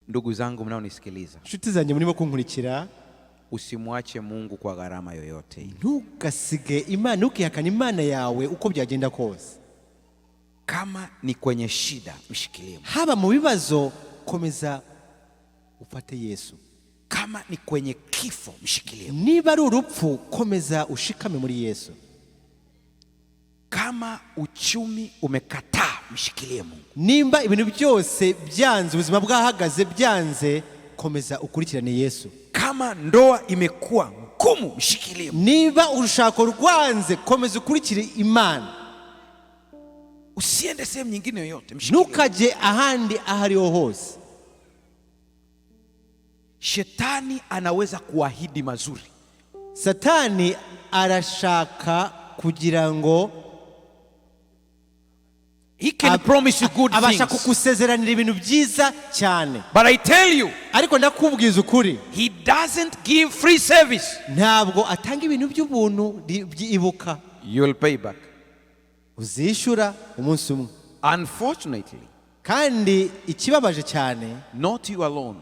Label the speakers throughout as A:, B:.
A: Ndugu zangu mnaonisikiliza,
B: nshuti zanjye murimo kunkurikira,
A: usimwache Mungu kwa gharama yoyote.
B: ntugasige Imana, ntukihakane Imana yawe uko byagenda kose.
A: Kama ni kwenye shida, mshikilie.
B: Haba mu bibazo, komeza ufate Yesu.
A: Kama ni kwenye kifo, mshikilie.
B: Niba ari urupfu, komeza ushikame muri Yesu.
A: Kama uchumi umekataa, mshikilie Mungu.
B: Nimba ibintu byose byanze, ubuzima bwahagaze byanze, komeza ukurikirane Yesu.
A: Kama ndoa imekuwa ngumu, mshikilie Mungu.
B: Niba urushako rwanze, komeza ukurikire Imana.
A: Usiende sehemu nyingine yoyote, mshikilie.
B: Nukaje ahandi ahariho hose.
A: Shetani anaweza kuahidi mazuri.
B: Satani arashaka kugira ngo
A: He can promise you good
B: abasha
A: things.
B: kukusezeranira ibintu byiza cyane.
A: But I tell you,
B: ariko ndakubwiza ukuri,
A: he doesn't give free service.
B: ntabwo atanga ibintu by'ubuntu. Ibuka,
A: You will pay back.
B: uzishyura umunsi umwe.
A: Unfortunately,
B: kandi ikibabaje cyane,
A: not you alone.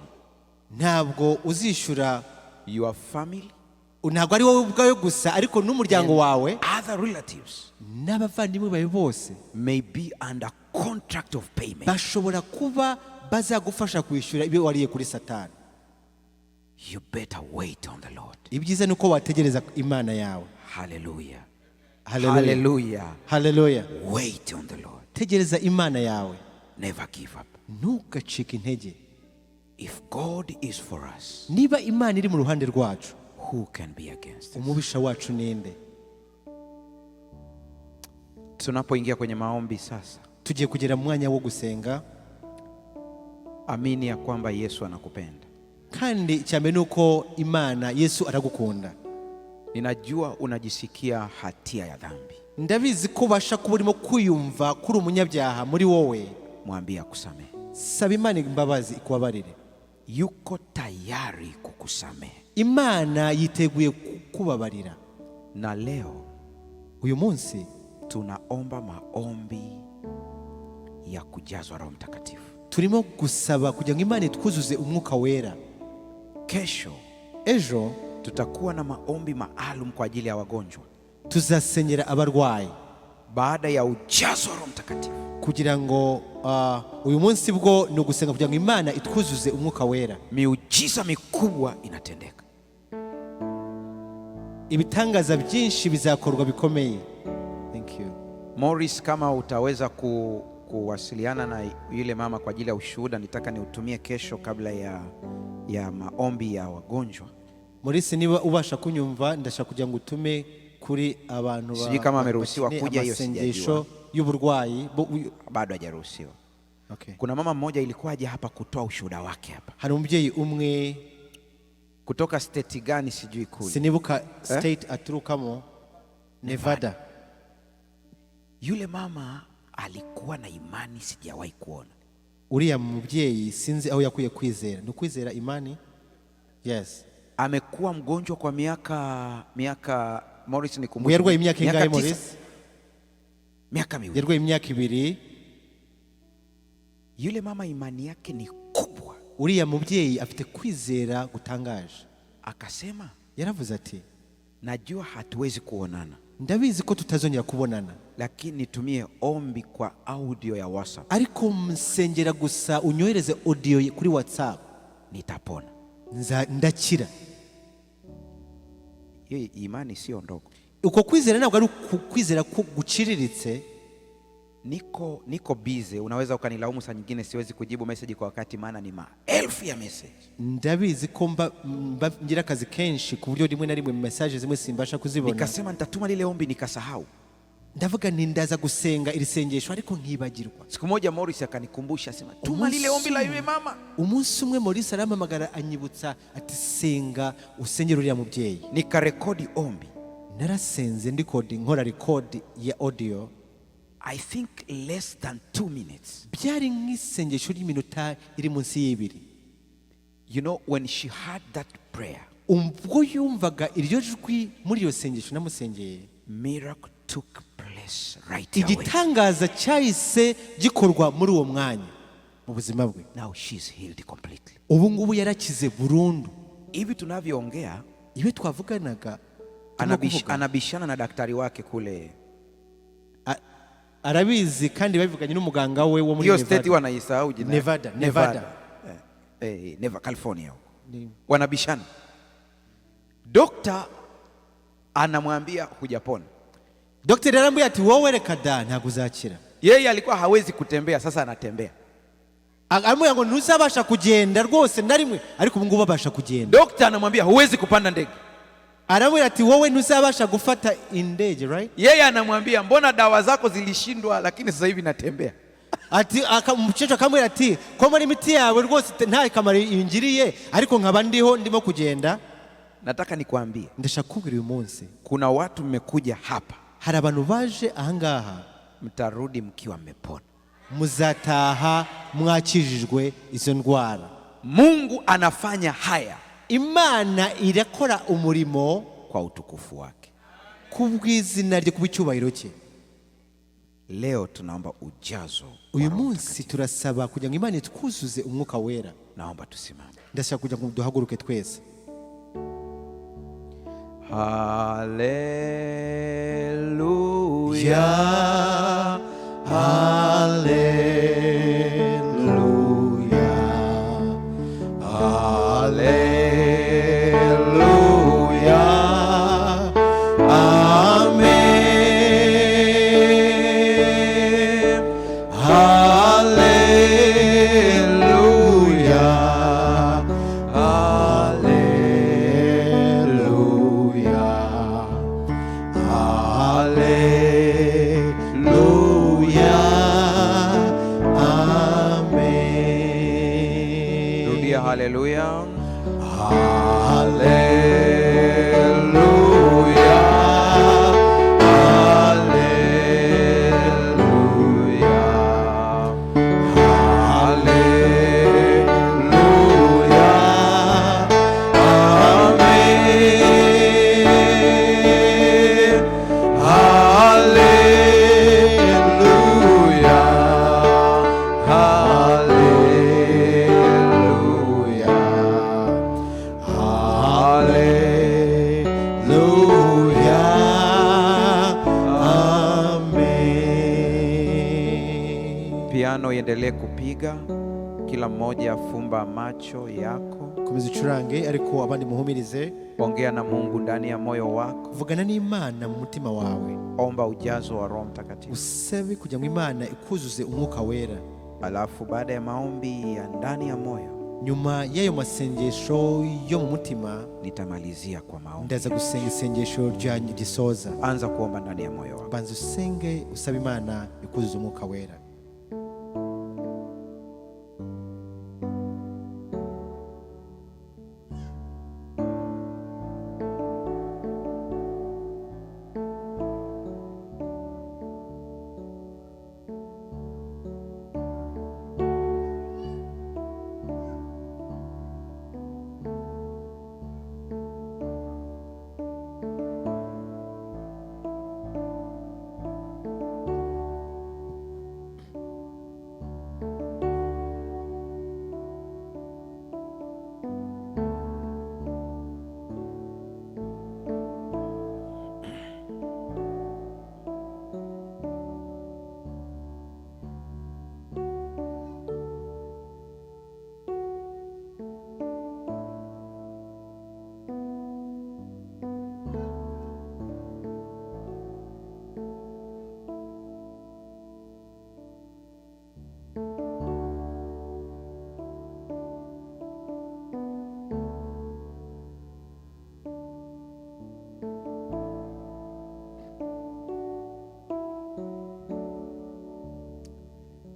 B: ntabwo uzishyura
A: Your family,
B: ntabwo ari wowe ubwawe gusa, ariko n'umuryango wawe,
A: other relatives
B: n'abavandimwe bawe bose
A: may be under contract of payment.
B: bashobora kuba bazagufasha kwishyura ibyo wariye kuri Satani.
A: You better wait on the Lord.
B: Ibyiza ni uko wategereza Imana yawe.
A: Hallelujah.
B: Hallelujah.
A: Hallelujah.
B: Hallelujah.
A: Wait on the Lord.
B: Tegereza Imana yawe.
A: Never give up.
B: Ntugacike intege.
A: If God is for us,
B: Niba Imana iri mu ruhande rwacu,
A: who can be against us?
B: umubisha wacu ninde?
A: Tunapoingia kwenye maombi sasa,
B: Tugiye kugera mu mwanya wo gusenga,
A: amini ya kwamba Yesu anakupenda.
B: kandi cyane nuko Imana, Yesu aragukunda.
A: Ninajua unajisikia hatia ya dhambi.
B: Ndabizi ko basha kuba urimo kwiyumva kuri umunyabyaha muri wowe.
A: Mwambie akusamehe.
B: Saba Imana imbabazi ikubabarire.
A: Yuko tayari kukusamehe.
B: Imana yiteguye kubabarira.
A: Na leo
B: uyu munsi
A: tunaomba maombi ya kujazwa Roho Mtakatifu.
B: Turimo gusaba kugira ngo Imana itwuzuze umwuka wera.
A: Kesho,
B: ejo
A: tutakuwa na maombi maalum kwa ajili ya wagonjwa.
B: Tuzasenyera abarwayi
A: baada ya ujazo wa Roho Mtakatifu.
B: Kugira ngo uyu munsi bwo no gusenga kugira ngo Imana itwuzuze umwuka wera.
A: Miujiza mikubwa inatendeka.
B: Ibitangaza byinshi bizakorwa bikomeye. Thank you.
A: Morris, kama utaweza kuwasiliana na yule mama kwa ajili ya ushuhuda, nitaka niutumie kesho kabla ya maombi ya wagonjwa.
B: Morris, niba ubasha kunyumva, ndashaka kugira ngo utume kuri abantu
A: sijui kama ameruhusiwa kuja, hiyo sijajua.
B: Y'uburwayi
A: bado hajaruhusiwa.
B: Okay.
A: Kuna mama mmoja ilikuwa aje hapa kutoa ushuhuda wake hapa.
B: Hari umubyeyi umwe
A: kutoka state gani sijui kule.
B: Sinibuka state aturukamo, Nevada.
A: Yule mama alikuwa na imani sijawahi kuona.
B: Uriya mubyeyi sinzi aho yakuye kwizera. Nukwizera imani? Yes.
A: Amekuwa mgonjwa kwa miaka Morris nikumbuke.
B: Yarwaye imyaka ingahe Morris?
A: Miaka 2.
B: Yarwaye imyaka 2.
A: Yule mama imani yake ni kubwa.
B: Uriya mubyeyi afite kwizera gutangaje.
A: Akasema,
B: yaravuze ati,
A: najua hatuwezi kuonana,
B: ndabizi ko tutazongera kubonana,
A: lakini nitumie ombi kwa audio ya WhatsApp.
B: Ariko msengera gusa unyohereze audio kuri WhatsApp,
A: nitapona.
B: Ndakira.
A: Hiyo imani sio ndogo.
B: Uko kwizera ntabwo ari kwizera ko guciriritse.
A: Niko busy, unaweza ukanilaumu saa nyingine siwezi kujibu message kwa wakati, maana ni maelfu ya message.
B: Ndabizi ko ngira akazi kenshi ku buryo rimwe na rimwe message zimwe simbasha kuzibona.
A: Nikasema nitatuma lile ombi nikasahau.
B: Ndavuga nindaza gusenga iri sengesho ariko nkibagirwa.
A: Siku moja Morris akanikumbusha, sema tuma lile ombi la yule mama.
B: Umunsi umwe Morris aramamagara anyibutsa ati senga usengera uriya mubyeyi.
A: Nikarekodi ombi.
B: Narasenze nkora record ya audio.
A: I think less than 2 minutes.
B: Byari nk'isengesho ry'iminota iri munsi y'ibiri.
A: You know, when she heard that prayer,
B: ubwo yumvaga iryo jwi muri iyo sengesho namusengeye,
A: miracle took place right away.
B: Igitangaza cyahise gikorwa muri uwo mwanya. mu buzima bwe.
A: Now she's healed completely.
B: Ubu ngubu yarakize burundu.
A: Hivi tunavyoongea
B: Iwe twavuganaga
A: anabishana na daktari wake kule.
B: Arabizi kandi bavuganye n'umuganga we wo muri
A: Hiyo state wanaisahau jina.
B: Nevada.
A: California. Wanabishana. Dokta anamwambia hujapona.
B: Daktari anamwambia ati wowe reka da ntabwo uzakira.
A: Yeye alikuwa hawezi kutembea, sasa anatembea.
B: Amwe ngo ntuzabasha kugenda rwose narimwe ariko ubu ngubu abasha kugenda.
A: Dokta anamwambia huwezi kupanda ndege.
B: Aramwambia ati wowe ntuzabasha gufata indege, right?
A: Yeye anamwambia mbona dawa zako zilishindwa lakini sasa hivi natembea.
B: Ati umukecuru akamwira ati ko muri imiti yawe rwose nta kamaro ingiriye ariko nkaba ndiho ndimo kugenda.
A: Nataka nikwambie,
B: ndashaka kubwira uyu munsi
A: kuna watu mmekuja hapa,
B: hari abantu baje ahangaha
A: mtarudi mkiwa mmepona,
B: muzataha mwakijijwe izo ndwara.
A: Mungu anafanya haya,
B: Imana irakora umurimo
A: kwa utukufu wake,
B: kubw'izina rye, kubicyubahiro cye.
A: Leo tunaomba ujazo.
B: Uyu munsi turasaba kugira ngo Imana itwuzuze umwuka wera.
A: Naomba tusimame.
B: Ndashaka kugira ngo duhaguruke twese.
A: Hallelujah, hallelujah, hallelujah, amen, hallelujah, hallelujah, Piano iendelee kupiga, kila mmoja afumba macho yako.
B: Komeza ucurange ariko abandi muhumirize.
A: Ongea na Mungu ndani ya moyo wako.
B: Vugana n'Imana mu mutima wawe.
A: Omba ujazo wa Roho Mtakatifu.
B: Usabe kugira ngo Imana ikuzuze umwuka wera.
A: Alafu baada ya maombi ya ndani ya moyo,
B: nyuma y'ayo masengesho yo mu mutima,
A: nitamalizia kwa maombi.
B: Ndaza gusenga isengesho ryanyu gisoza.
A: Anza kuomba ndani ya moyo wako.
B: Banza usenge usaba Imana ikuzuze umwuka wera.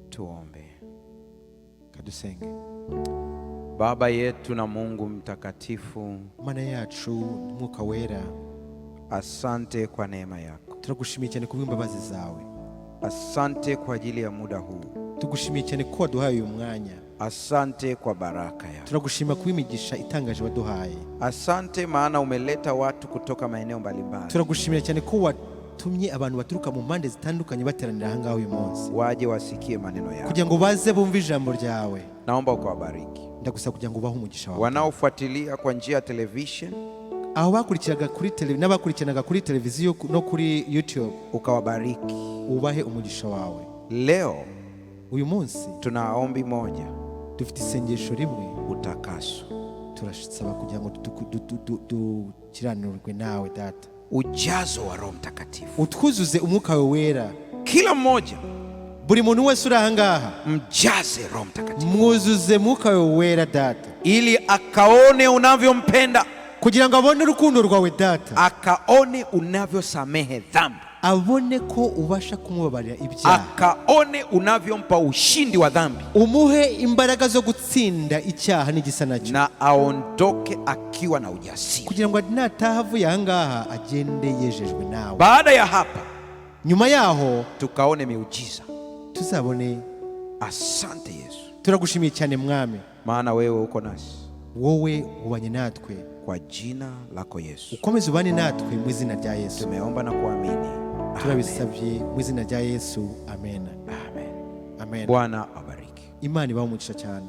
A: Tuombe.
B: Kadusenge.
A: Baba yetu na Mungu mtakatifu,
B: Mana yacu mwuka wera,
A: asante kwa neema yako.
B: Turagushimiye cyane kubw'imbabazi zawe.
A: Asante kwa ajili ya muda huu.
B: Tugushimiye cyane ko waduhaye uyu mwanya.
A: Asante kwa baraka yako.
B: Turagushima kuba imigisha itangaje waduhaye.
A: Asante maana umeleta watu kutoka maeneo mbalimbali.
B: Turagushimira cyane ko watumye abantu baturuka mu mpande zitandukanye bateranira aha ngaha uyu munsi,
A: waje wasikie maneno yako,
B: kugira ngo baze bumve ijambo ryawe.
A: naomba ukawabariki.
B: Ndagusaba kugira ngo ubahe umugisha wawe.
A: Wanaofuatilia kwa njia ya television,
B: aho bakurikiraga kuri n'abakurikiranaga kuri televiziyo no kuri YouTube,
A: ukawabariki.
B: ubahe umugisha wawe.
A: Leo
B: uyu munsi
A: tuna ombi moja,
B: dufite isengesho rimwe,
A: utakaso.
B: turasaba kugira ngo dukiranurwe nawe Data,
A: ujazo wa Roho Mtakatifu,
B: utwuzuze umwuka wawe wera.
A: kila mmoja,
B: buri muntu wese uri aha ngaha,
A: mjaze Roho Mtakatifu,
B: mwuzuze umwuka wawe wera Data,
A: ili akaone unavyompenda,
B: kugira ngo abone urukundo rwawe Data,
A: akaone unavyosamehe dhambi,
B: abone ko ubasha kumubabarira ibyaha,
A: akaone unavyompa ushindi wa dhambi,
B: umuhe imbaraga zo gutsinda icyaha n'igisa nacyo,
A: na aondoke akiwa na ujasiri,
B: kugira ngo nataha avuye aha ngaha agende yejejwe nawe.
A: baada ya hapa
B: nyuma yaho
A: tukaone miujiza.
B: tuzabone.
A: Asante Yesu,
B: turagushimiye cyane Mwami,
A: maana wewe uko nasi.
B: wowe ubanye natwe,
A: Kwa jina lako Yesu
B: ukomeze ubane natwe mu izina rya Yesu
A: tumeomba na kuamini.
B: turabisabye mu izina rya Yesu, amen.
A: Amen.
B: Amen.
A: Bwana abariki.
B: Imana ibahe umugisha cyane.